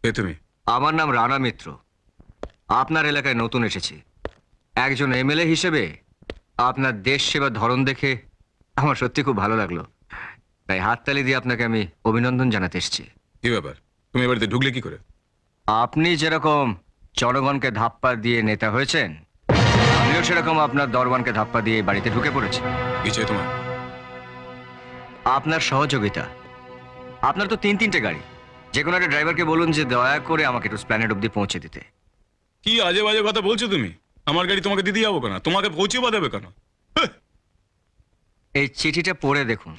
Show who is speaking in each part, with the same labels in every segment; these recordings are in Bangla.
Speaker 1: কে তুমি?
Speaker 2: আমার নাম রানা মিত্র। আপনার এলাকায় নতুন এসেছি। একজন এমএলএ হিসেবে আপনার দেশ সেবার ধরন দেখে আমার সত্যি খুব ভালো লাগলো। তাই হাততালি দিয়ে আপনাকে আমি অভিনন্দন জানাতে এসেছি।
Speaker 1: কি ব্যাপার, তুমি এ বাড়িতে ঢুকলে কি করে?
Speaker 2: আপনি যেরকম জনগণকে ধাপ্পা দিয়ে নেতা হয়েছেন, আমিও সেরকম আপনার দরবানকে ধাপ্পা দিয়ে বাড়িতে ঢুকে পড়েছি।
Speaker 1: কি চাই তোমার?
Speaker 2: আপনার সহযোগিতা। আপনার তো তিনটে গাড়ি। যে কোনো একটা ড্রাইভারকে বলুন যে দয়া করে আমাকে একটু স্প্ল্যানেড অব্দি পৌঁছে দিতে।
Speaker 1: কি আজে বাজে কথা বলছো তুমি? আমার গাড়ি তোমাকে দিতে যাবো কেন? তোমাকে পৌঁছে বা দেবে কেন?
Speaker 2: এই চিঠিটা পড়ে দেখুন,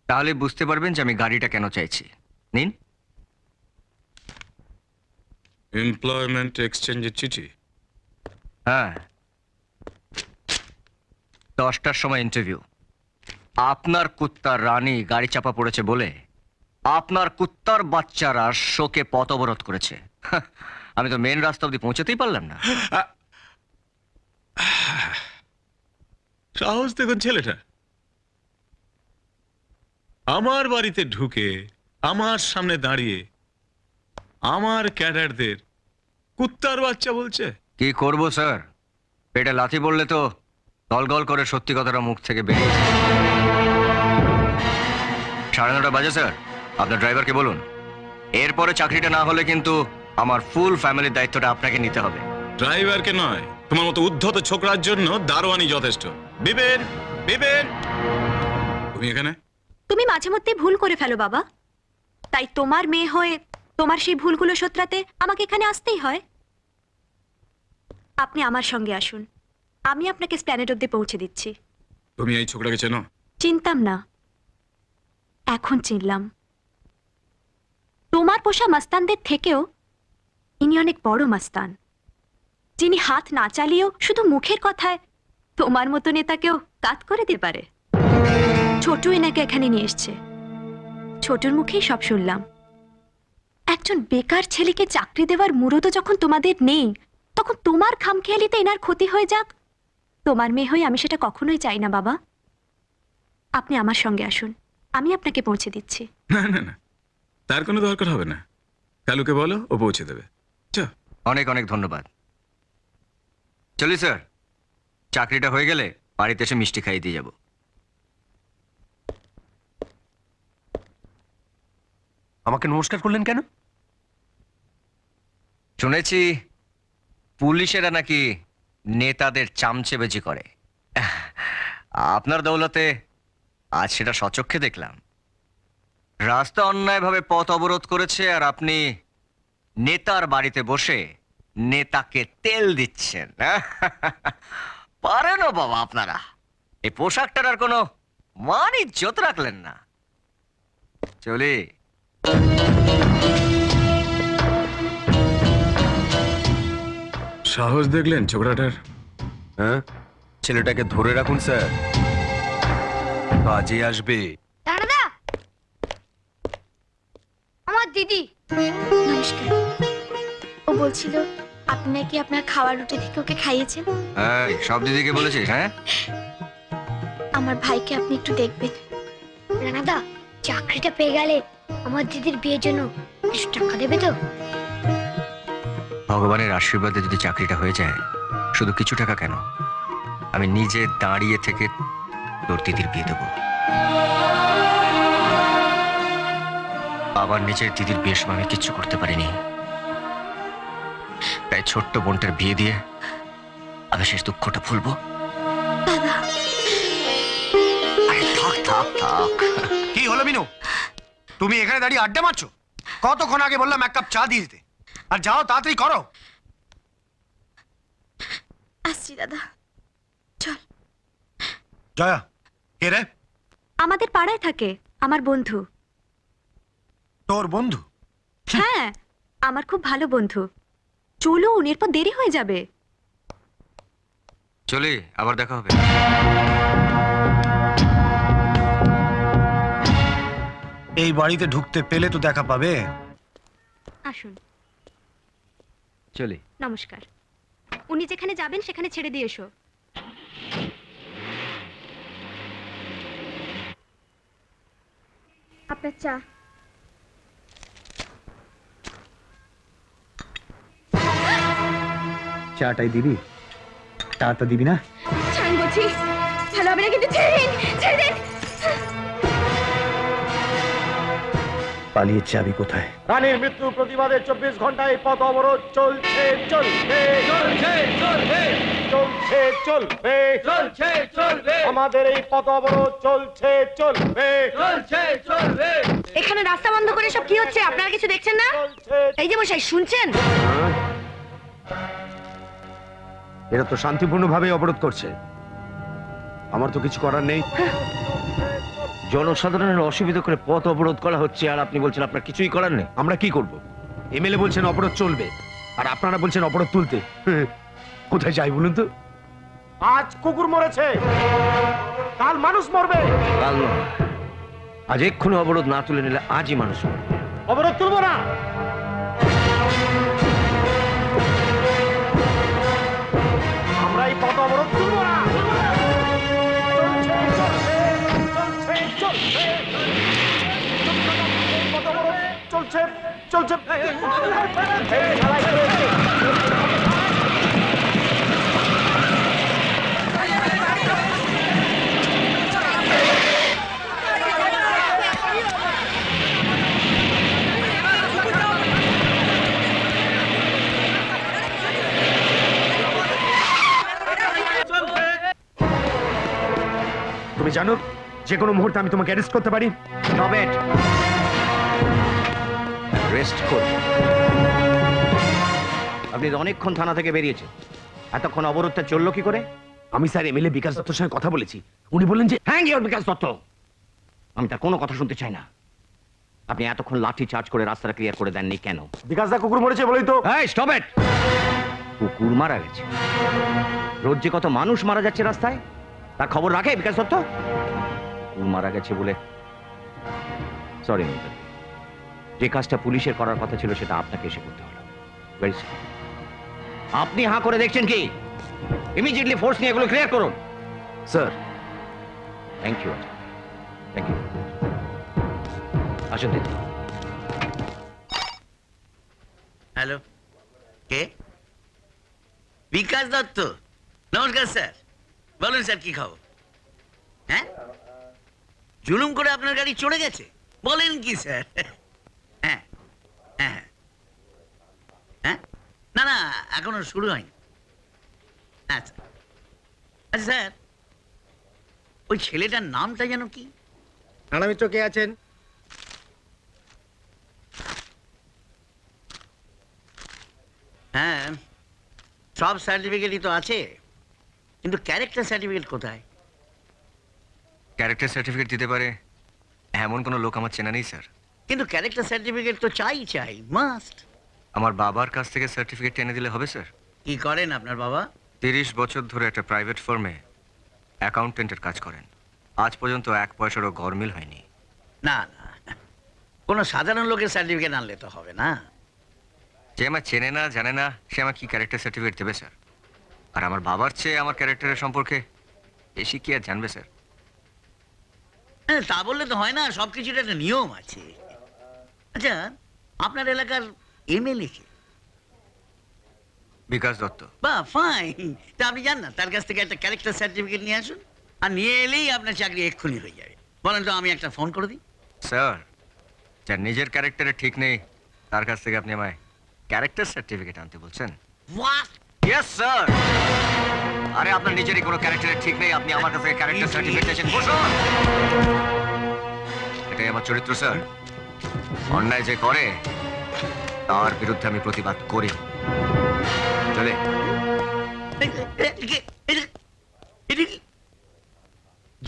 Speaker 2: তাহলে বুঝতে পারবেন যে আমি গাড়িটা কেন চাইছি। নিন।
Speaker 1: এমপ্লয়মেন্ট এক্সচেঞ্জের চিঠি?
Speaker 2: হ্যাঁ, 10টার সময় ইন্টারভিউ। আপনার কুত্তার রানী গাড়ি চাপা পড়েছে বলে আপনার কুত্তার বাচ্চারা শোকে পথ অবরোধ করেছে। হাহ, আমি তো মেন রাস্তা অব্দি পৌঁছাতেই পারলাম না।
Speaker 1: সাহস দেখুন ছেলেটা, আমার বাড়িতে ঢুকে আমার সামনে দাঁড়িয়ে আমার ক্যাডারদের কুত্তার বাচ্চা বলছে।
Speaker 2: কি করব স্যার, পেটে লাথি পড়লে তো গল করে সত্যি কথাটা মুখ থেকে বেরিয়ে যায়। 9:30 বাজে স্যার, আপনার ড্রাইভারকে বলুন এরপরে চাকরিটা না হলে কিন্তু আমার ফুল ফ্যামিলির দায়িত্বটা আপনাকে নিতে হবে।
Speaker 1: ড্রাইভারকে নয়, তোমার মতো উদ্ধত ছোকরার জন্য দারোয়ানি যথেষ্ট। বিবেন, বিবেন, তুমি এখানে?
Speaker 3: তুমি মাঝে মধ্যে ভুল করে ফেলো বাবা, তাই তোমার মেয়ে হয়ে তোমার সেই ভুলগুলো শোধরাতে আমাকে এখানে আসতেই হয়। আপনি আমার সঙ্গে আসুন, আমি আপনাকে স্প্ল্যানেড অব্দি পৌঁছে দিচ্ছি।
Speaker 1: তুমি এই ছোকরাকে চেনো?
Speaker 3: চিনতাম না, এখন চিনলাম। তোমার পোষা মাস্তানদের থেকেও ইনি অনেক বড় মাস্তান, যিনি হাত না চালিয়েও শুধু মুখের কথায় তোমার মতো নেতাকেও কাত করে দিতে পারে। ছোটু এনাকে এখানে নিয়ে এসছে, ছোটুর মুখেই সব শুনলাম। একজন বেকার ছেলেকে চাকরি দেওয়ার মুরত যখন তোমাদের নেই, তখন তোমার খামখেয়ালিতে এনার ক্ষতি হয়ে যাক, তোমার মেয়ে হয়ে আমি সেটা কখনোই চাই না বাবা। আপনি আমার সঙ্গে আসুন, আমি আপনাকে পৌঁছে দিচ্ছি।
Speaker 1: না না না, তার কোনো দরকার হবে না। কালুকে বলো, ও পৌঁছে দেবে। চল।
Speaker 2: অনেক অনেক ধন্যবাদ। চলি স্যার, চাকরিটা হয়ে গেলে বাড়িতে এসে মিষ্টি খাইয়ে দিয়ে যাব।
Speaker 4: আমাকে নমস্কার করলেন কেন?
Speaker 2: শুনেছি পুলিশেরা নাকি নেতাদের চামচেবেজি করে। আপনার দৌলতে আজ সেটা সচক্ষে দেখলাম। রাস্তা অন্যায়ভাবে পথ অবরোধ করেছে আর আপনি নেতার বাড়িতে বসে নেতাকে তেল দিচ্ছেন। পারেন বাবা আপনারা, এই পোশাকটার আর কোনো মান ইজ্জত রাখলেন না। চলি।
Speaker 1: সাহস দেখলেন ছোকরাটার?
Speaker 4: হ্যাঁ, ছেলেটাকে ধরে রাখুন স্যার, কাজে আসবে।
Speaker 5: দাদা, আমার দিদি। নমস্কার। ও বলছিল আপনি নাকি আপনার খাওয়ার রুটি থেকে ওকে খাইয়েছেন।
Speaker 2: এই, সব দিদিকে বলেছিস? হ্যাঁ,
Speaker 5: আমার ভাইকে আপনি একটু দেখবেন। রানাদা, চাকরিটা পেয়ে গেলে আমার দিদির বিয়ের জন্য কিছু টাকা দেবে তো?
Speaker 2: ভগবানের আশীর্বাদে যদি চাকরিটা হয়ে যায়, শুধু কিছু টাকা কেন, আমি নিজে দাঁড়িয়ে থেকে তোর দিদির বিয়ে দেবো। আবার নিজের দিদির বিয়ের সময় আমি কিচ্ছু করতে পারিনি, তাই ছোট্ট বোনটার বিয়ে দিয়ে আমি শেষ দুঃখটা ভুলবো।
Speaker 5: দাদা,
Speaker 2: আরে থাক থাক থাক।
Speaker 4: কি হলো মিনু, তুমি এখানে দাঁড়িয়ে আড্ডা মারছো? কতক্ষণ আগে বললাম এক কাপ চা দিয়ে দিতে। আর যাও, তাড়াতাড়ি করো।
Speaker 5: আসছি দাদা, চল।
Speaker 4: জয়া, কে রে?
Speaker 3: আমাদের পাড়ায় থাকে, আমার বন্ধু।
Speaker 4: তোর বন্ধু?
Speaker 3: হ্যাঁ, আমার খুব ভালো বন্ধু। চলুন, এরপর দেরি হয়ে যাবে।
Speaker 2: চলি, আবার দেখা হবে।
Speaker 4: এই বাড়িতে ঢুকতে পেলে তো দেখা পাবে।
Speaker 3: আসুন।
Speaker 2: চলি।
Speaker 3: নমস্কার। উনি যেখানে যাবেন সেখানে ছেড়ে দিয়ে এসো।
Speaker 5: আপনার চা।
Speaker 4: চাটাই দিবি, চাটা দিবি না?
Speaker 3: ছাড়ুন বলছি, ভালো হবে না কিন্তু, ছেড়ে দিন, ছেড়ে দিন।
Speaker 4: পালিয়ে যাবি কোথায়?
Speaker 6: রানীর মৃত্যু প্রতিবাদে 24 ঘন্টায় পথ অবরোধ চলছে চলবে আমাদের এই পথ অবরোধ চলছে চলবে
Speaker 3: এখানে রাস্তা বন্ধ করে সব কি হচ্ছে আপনারা কিছু দেখছেন না? এই যে মশাই শুনছেন?
Speaker 4: এরা তো শান্তিপূর্ণভাবে অবরোধ করছে, আমার তো কিছু করার নেই।
Speaker 7: জনসাধারণের অসুবিধা করে পথ অবরোধ করা হচ্ছে আর আপনি বলছেন আপনার কিছুই করার নেই।
Speaker 4: আমরা কি করব? এমএলএ বলছেন অবরোধ চলবে, আর আপনারা বলছেন অবরোধ তুলতে। কোথায় যাই বলুন তো?
Speaker 6: আজ কুকুর মরেছে, কাল মানুষ মরবে।
Speaker 7: কাল নয়, আজ এক্ষুনি অবরোধ না তুলে নিলে আজই মানুষ মরবে।
Speaker 6: অবরোধ তুলবো না। আমরা এই পথ অবরোধ তুলবো না। চলছে চলছে
Speaker 4: তুমি জানো যে কোনো মুহূর্তে আমি তোমাকে অ্যারেস্ট করতে পারি।
Speaker 7: রবেট, রেস্ট করুন। আপনি তো অনেকক্ষণ থানা থেকে বেরিয়েছেন, এতক্ষণ অবরোধটা চললো কি করে?
Speaker 4: আমি স্যার এমএলএ বিকাশ দত্তর সঙ্গে কথা বলেছি, উনি বললেন যে
Speaker 7: হ্যাঁ গিয়ে বিকাশ দত্ত, আমি তার কোনো কথা শুনতে চাই না। আপনি এতক্ষণ লাঠি চার্জ করে রাস্তাটা ক্লিয়ার করে দেননি কেন?
Speaker 6: বিকাশ দা কুকুর মরেছে বলেই তো।
Speaker 7: এই স্টপ ইট! কুকুর মারা গেছে, রোজ যে কত মানুষ মারা যাচ্ছে রাস্তায়, তার খবর রাখে বিকাশ দত্ত? কুকুর মারা গেছে বলে সরি, যে কাজটা পুলিশের করার কথা ছিল সেটা আপনাকে এসে করতে হলো। Very sorry. আপনি হাঁ করে দেখছেন কি? ইমিডিয়েটলি ফোর্স নিয়ে এগুলো ক্লিয়ার করুন।
Speaker 4: Sir.
Speaker 7: Thank you, thank you. আসুন দিদি।
Speaker 8: হ্যালো, কে? বিকাশ দত্ত, নমস্কার স্যার। বলুন স্যার, কি খবর? হ্যাঁ, জুলুম করে আপনার গাড়ি চড়ে গেছে? বলেন কি স্যার? হ্যাঁ হ্যাঁ হ্যাঁ, না না, এখনো শুরু হয়নি। আচ্ছা আচ্ছা স্যার, ওই ছেলেটার নামটা যেন কি?
Speaker 6: রানামিত্র কে আছেন?
Speaker 8: হ্যাঁ, সব সার্টিফিকেটই তো আছে, কিন্তু ক্যারেক্টার সার্টিফিকেট কোথায়?
Speaker 2: ক্যারেক্টার সার্টিফিকেট দিতে পারে এমন কোনো লোক আমার চেনা নেই স্যার।
Speaker 8: কিন্তু ক্যারেক্টার সার্টিফিকেট তো চাই চাই, মাস্ট।
Speaker 2: আমার বাবার কাছ থেকে সার্টিফিকেট এনে দিলে হবে স্যার?
Speaker 8: কি করেন আপনার বাবা?
Speaker 2: 30 বছর ধরে একটা প্রাইভেট ফার্মে অ্যাকাউন্টেন্টের কাজ করেন। আজ পর্যন্ত 1 পয়সারও গরমিল হয়নি।
Speaker 8: না না, কোনো সাধারণ লোকের সার্টিফিকেট আনলে তো হবে না।
Speaker 2: যে আমার চেনে না জানে না সে আমার কি ক্যারেক্টার সার্টিফিকেট দেবে স্যার? আর আমার বাবার চেয়ে আমার ক্যারেক্টারের সম্পর্কে বেশি কি আর জানবে স্যার?
Speaker 8: হ্যাঁ, তা বললে তো হয় না, সব কিছুর একটা নিয়ম আছে। আচ্ছা, আপনার এলাকার এমএলএ কে?
Speaker 2: বিকাশ দত্ত।
Speaker 8: বা ফাইন, তা আপনি যান না, তার কাছ থেকে একটা ক্যারেক্টার সার্টিফিকেট নিয়ে আসুন, আর নিয়ে এলেই আপনার চাকরি এক্ষুনি হয়ে যাবে। বলেন তো, আমি একটা ফোন করে দিই।
Speaker 2: স্যার, যার নিজের ক্যারেক্টারে ঠিক নেই তার কাছ থেকে আপনি আমায় ক্যারেক্টার সার্টিফিকেট আনতে বলছেন?
Speaker 8: What?
Speaker 2: Yes sir. আরে আপনার নিজেরই কোনো ক্যারেক্টারে ঠিক নেই, আপনি আমার কাছে ক্যারেক্টার সার্টিফিকেট চাইছেন? বসুন। এটাই আমার চরিত্র স্যার। অন্যায় যে করে তার বিরুদ্ধে আমি প্রতিবাদ করি। চলে।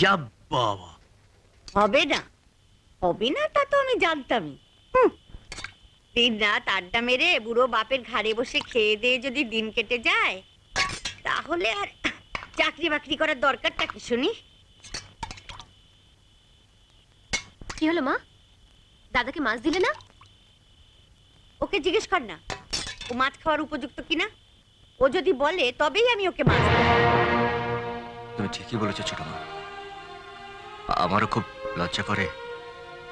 Speaker 8: যা বাবা,
Speaker 9: হবে না, হবে না তা তো আমি জানতামই। দিন রাত আড্ডা মেরে বুড়ো বাপের ঘাড়ে বসে খেয়ে দিয়ে যদি দিন কেটে যায়, তাহলে আর চাকরি বাকরি করার দরকারটা কি শুনি?
Speaker 5: কি হলো মা? দাদাকে মাছ দিলে না?
Speaker 9: ওকে জিজ্ঞেস কর না, ও মাছ খাওয়ার উপযুক্ত কিনা। ও যদি বলে তবেই আমি ওকে মাছ দেব।
Speaker 2: তুমি ঠিকই বলেছো ছোট মা। আমারও খুব লজ্জা করে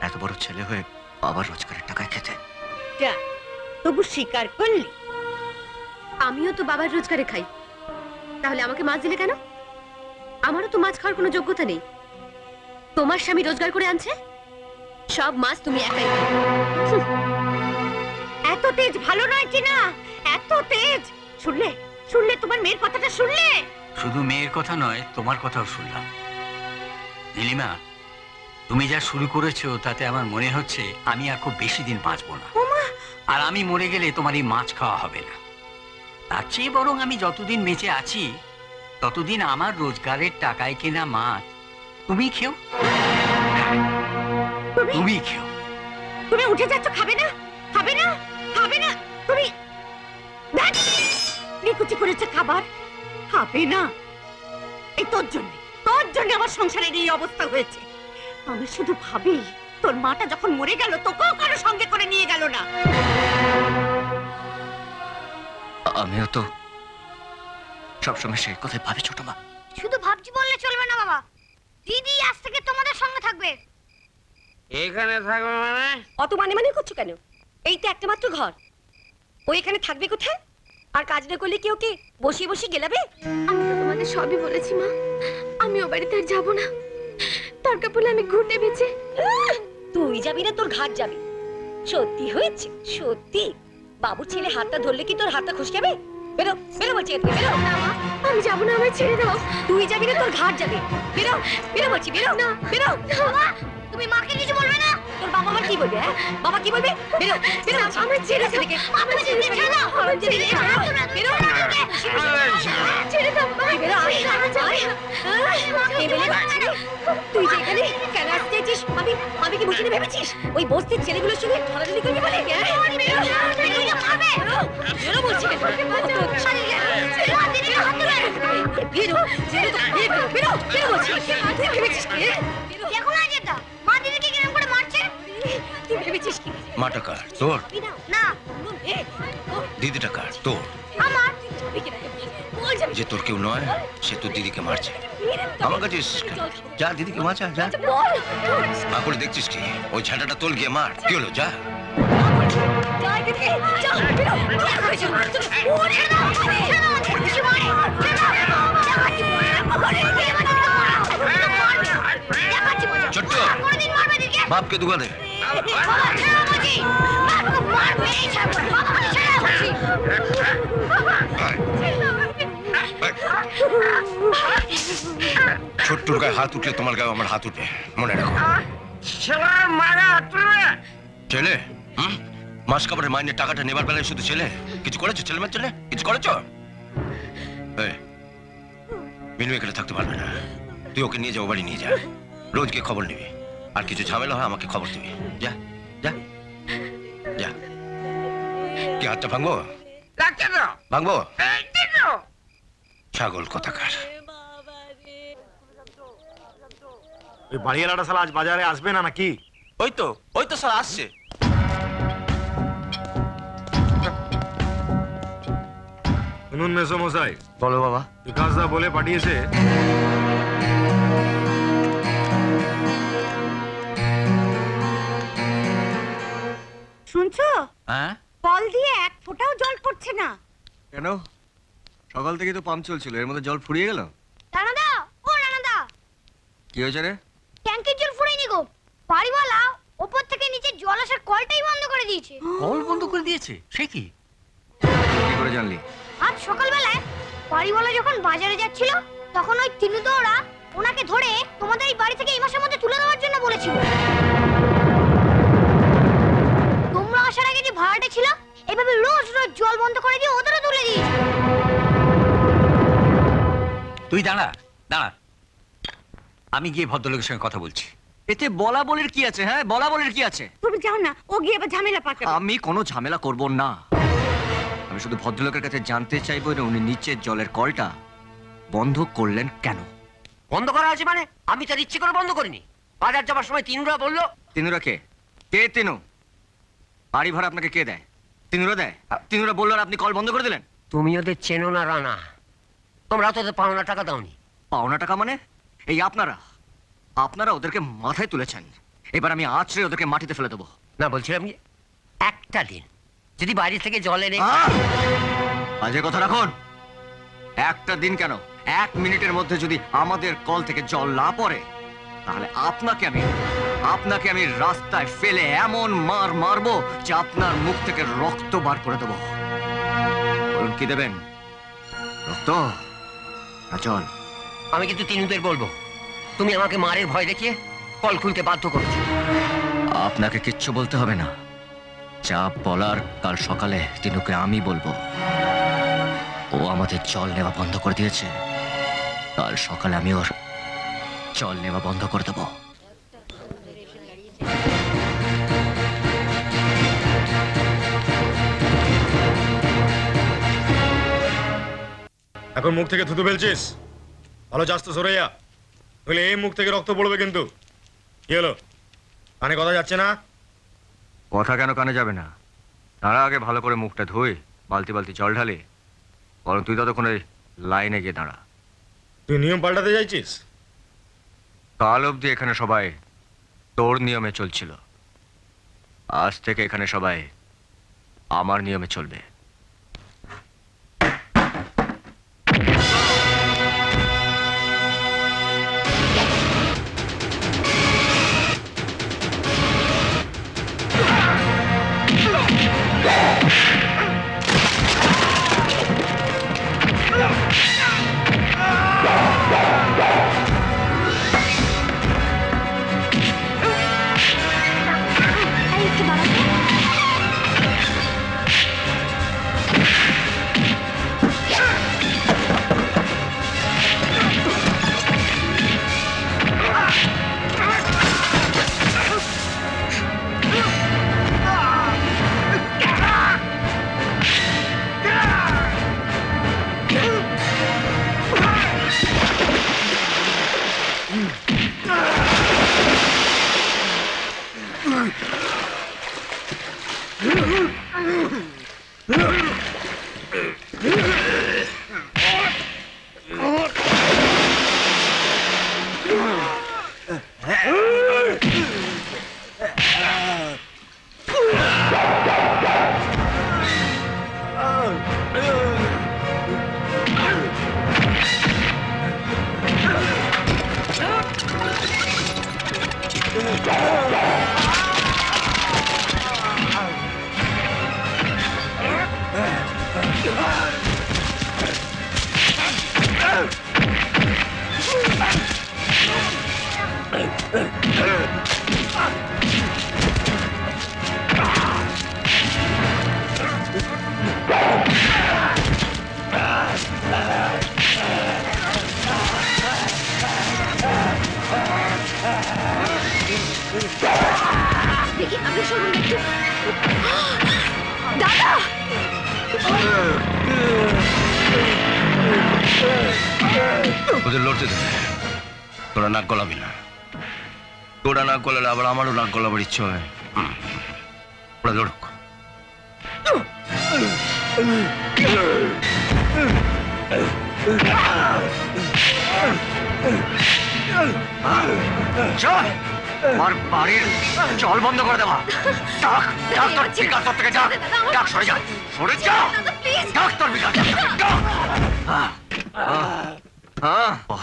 Speaker 2: এত বড় ছেলে হয়ে বাবার রোজগারের টাকায় খেতে।
Speaker 9: যা, তবু স্বীকার করলি।
Speaker 3: আমিও তো বাবার রোজগারে খাই, তাহলে আমাকে মাছ দিলে কেন? আমারও তো মাছ খাওয়ার কোনো যোগ্যতা নেই। তোমার স্বামী রোজগার করে আনছে, সব মাছ তুমি একাই খাও।
Speaker 9: এত তেজ ভালো নয় টিনা, এত তেজ। শুনলে শুনলে তোমার মেয়ের কথাটা শুনলে?
Speaker 10: শুধু মেয়ের কথা নয়, তোমার কথাও শুনলাম। নীলিমা, তুমি যা শুরু করেছো তাতে আমার মনে হচ্ছে আমি আর খুব বেশি দিন বাঁচবো না। আর আমি মরে গেলে তোমার এই মাছ খাওয়া হবে না। তার চেয়ে বরং আমি যতদিন বেঁচে আছি ততদিন আমার রোজগারের টাকায় কেনা মাছ তুমি খেও। তুমি খেও।
Speaker 9: তুমি উঠে যাচ্ছ, খাবে না? খাবে না? খাবে না? তুমি নিকুচি করেছে খাবার, খাবে না? এই তোর জন্য আমার সংসারের এই অবস্থা হয়েছে। আমি শুধু ভাবি, তোর মাটা যখন মরে গেল তোকেও কারো সঙ্গে করে নিয়ে গেল না।
Speaker 2: আমিও তো সবসময় সেই কথাই ভাবি ছোট মা।
Speaker 5: শুধু ভাবছি বললে চলবে না বাবা, দিদি আজ থেকে তোমাদের সঙ্গে থাকবে।
Speaker 11: এখানে থাকবে মানে?
Speaker 3: অত মানে মানে করছো কেন? এই তো একটা মাত্র ঘর, ও এখানে থাকবে কোথায়? আর কাজ না করলে কেউ কি বসিয়ে বসিয়ে গেলাবে? আমি তো তোমাদের সবই বলেছি মা, আমি ও বাড়িতে আর যাবো না। দরকার পড়লে আমি ঘুরতে বেঁচে। তুই যাবি না, তোর ঘাট যাবি। সত্যি হয়েছে, সত্যি। বাবুর ছেলে হাতটা ধরলে কি তোর হাতটা খুশ যাবে? বেরো বেরো বলছি, বেরো। না মা, আমি যাবো না, আমায় ছেড়ে দাও। তুই যাবি না, তোর ঘাট যাবে। বেরো বেরো বলছি, বেরো না, বেরো।
Speaker 5: তুমি মাকে কিছু বলবে না?
Speaker 3: তোর বাবা আমার কি বলবে? হ্যাঁ, বাবা কি বলবে? বেরো বেরো, আমার ছেড়ে দাও। আমার ছেড়ে দাও, আমার ছেড়ে দাও। বেরো, ছেড়ে দাও। বেরো, তুই যে এখানে কেন আসতে চাইছিস? আমি কি বুঝিনি ভেবেছিস? ওই বস্তির ছেলেগুলোর সঙ্গে ঢলাঢলি করবি বলে? বেরো বলছি,
Speaker 5: দেখো না যেটা মা দিদিকে কিরম করে মারছে।
Speaker 3: তুই ভেবেছিস কি?
Speaker 2: মাটা কার তোর?
Speaker 5: না
Speaker 2: দিদিটা কার তোর?
Speaker 5: আমার।
Speaker 2: যে তোর কেউ নয় সে তোর দিদিকে মারছে। আমার কাছে এসেছিস কেন? যা দিদিকে মার, যা। না করে দেখছিস কি? ওই ঝাঁটাটা তোল গিয়ে মার। কি হলো, যা। ছোট্ট বাপকে দুগা দে। ছোট্টুর গায়ে হাত উঠলে তোমার গায়ে আমার হাত উঠবে, মনে রাখো। ছেলে মাস কাপড়ের মাইনের টাকাটা নেবার বেলায় শুধু ছেলে কিছু করেছো? ছেলে মেয়ের জন্য কিছু করেছো? মিনু এখানে থাকতে পারবে না, তুই ওকে নিয়ে যা, ও বাড়ি নিয়ে যা। রোজ গিয়ে খবর নিবি, আর কিছু ঝামেলা হয় আমাকে খবর দিবি। যা যা যা। কি হাতটা ভাঙবো? ভাঙবো? ছাগল কোথাকার।
Speaker 6: ওই বাড়িওয়ালাটা শালা আজ বাজারে আসবে না নাকি?
Speaker 11: ওই তো স্যার আসছে।
Speaker 1: শুনুন মেসোমশাই,
Speaker 2: বলো বাবা।
Speaker 1: বিকাশদা বলে পাঠিয়েছে
Speaker 9: শুনছো?
Speaker 10: হ্যাঁ,
Speaker 9: কল দিয়ে এক ফোঁটাও জল পড়ছে না।
Speaker 2: কেন? সকাল থেকে তো পাম্প চলছিল, এর মধ্যে জল ফুরিয়ে গেল?
Speaker 5: রানাদা, ও রানাদা,
Speaker 2: কি হয়েছে রে?
Speaker 5: ট্যাঙ্কের জল ফুরিয়ে নি গো। বাড়িওয়ালা ওপর থেকে নিচে জল আসার কলটাই বন্ধ করে দিয়েছে।
Speaker 10: কল বন্ধ করে দিয়েছে? সে কি?
Speaker 2: কি করে জানলি?
Speaker 5: আজ সকালবেলায় বাড়িওয়ালা যখন বাজারে যাচ্ছিল তখন ওই তিনুদা ওরা ওনাকে ধরে তোমাদের এই বাড়ি থেকে এই মাসের মধ্যে তুলে দেওয়ার জন্য বলেছিল। তোমরা আসার আগে যে ভাড়াটা ছিল এভাবে রোজ রোজ জল বন্ধ করে দিয়ে ওদেরও তুলে দিয়েছে।
Speaker 10: তুই দাঁড়া। আমি গিয়ে ভদ্রলোকের সঙ্গে কথা বলছি।
Speaker 2: এতে বলা বলের কি আছে? হ্যাঁ, বলা বলের কি আছে?
Speaker 9: তুমি যাও না, ও গিয়ে আবার ঝামেলা পাকাবে।
Speaker 2: আমি কোনো ঝামেলা করব না। আমি শুধু ভদ্রলোকের কাছে জানতে চাইবো যে উনি নিচের জলের কলটা বন্ধ করলেন কেন?
Speaker 11: বন্ধ করা আছে মানে? আমি তার ইচ্ছে করে বন্ধ করিনি। বাজার যাবার সময় তিনুরা বললো।
Speaker 2: তিনুরা কে? কে তিনু? বাড়ি ভাড়া আপনাকে কে দেয়? তিনুরা দেয়? তিনুরা বললো আর আপনি কল বন্ধ করে দিলেন?
Speaker 11: তুমি ওদের চেনো না রানা, তোমরা তো পাওনা টাকা দাওনি।
Speaker 2: পাওনা টাকা মানে? এই আপনারা ওদেরকে মাথায় তুলেছেন, এবার আমি আছড়ে ওদেরকে মাটিতে ফেলে দেবো।
Speaker 11: না, বলছিলাম একটা দিন যদি বাইরে থেকে জল এনে
Speaker 2: বাজে কথা রাখুন। একটা দিন কেন, 1 মিনিটের মধ্যে যদি আমাদের কল থেকে জল না পড়ে, তাহলে আপনাকে আমি রাস্তায় ফেলে এমন মার মারবো যে আপনার মুখ থেকে রক্ত বার করে দেবো। বলুন কি দেবেন, রক্ত না জল?
Speaker 11: আমি কিন্তু তিনুদের বলবো, তুমি আমাকে মারের ভয় দেখিয়ে কল খুলতে বাধ্য করেছো।
Speaker 2: আপনাকে কিচ্ছু বলতে হবে না, যা বলার কাল সকালে তিনুকে আমি বলবো। ও আমাদের জল নেওয়া বন্ধ করে দিয়েছে, কাল সকালে আমি ওর জল নেওয়া বন্ধ করে দেবো।
Speaker 6: এখন মুখ থেকে থুতু ফেলছিস, ভালো যাস তো সরে যা, নইলে এই মুখ থেকে রক্ত পড়বে কিন্তু। কি হলো, কানে কথা যাচ্ছে না?
Speaker 2: কথা কেন কানে যাবে না? তারা আগে ভালো করে মুখটা ধুই, বালতি বালতি জল ঢালি। বরং তুই ততক্ষণ ওই লাইনে গিয়ে দাঁড়া।
Speaker 6: তুই নিয়ম পাল্টাতে চাইছিস?
Speaker 2: কাল অবধি এখানে সবাই তোর নিয়মে চলছিল, আজ থেকে এখানে সবাই আমার নিয়মে চলবে।
Speaker 3: এই একটু দাঁড়াও তো। দেখি আপনি শুনুন একটু। দাদা,
Speaker 7: ওদের লড়তে দে, তোরা নাক গলাবি না। তোরা নাক গলালে আবার আমারও নাক গলাবার ইচ্ছে হয়। ওরা লড়ুক।
Speaker 2: চল, আমার বাড়ির জল বন্ধ করে দেওয়া। ডাক ডাক তোর বিকাশ থেকে ডাক, ডাক সরে যা, সরে যা, ডাক তোর বিকাশ।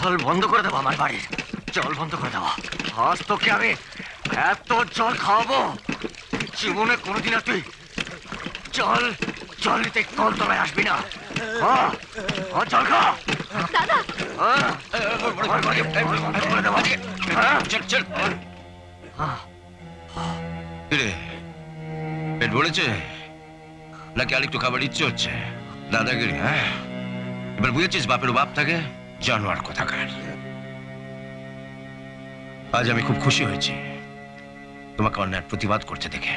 Speaker 2: জল বন্ধ করে দেবো, আমার বাড়ির জল বন্ধ করে দেওয়া। আজ তোকে আমি এত জল খাওয়াবো, জীবনে কোনোদিন আর তুই জল জল নিতে কলতলায় আসবি না। জল খা
Speaker 3: দাদা।
Speaker 7: পেট ভরেছে নাকি আর একটু খাবার ইচ্ছে হচ্ছে? দাদাগিরি, হ্যাঁ? এবার বুঝেছিস বাপের বাপ থাকে, জানোয়ার কোথাকার। আজ আমি খুব খুশি হয়েছি তোমাকে অন্যায়ের প্রতিবাদ করতে দেখে।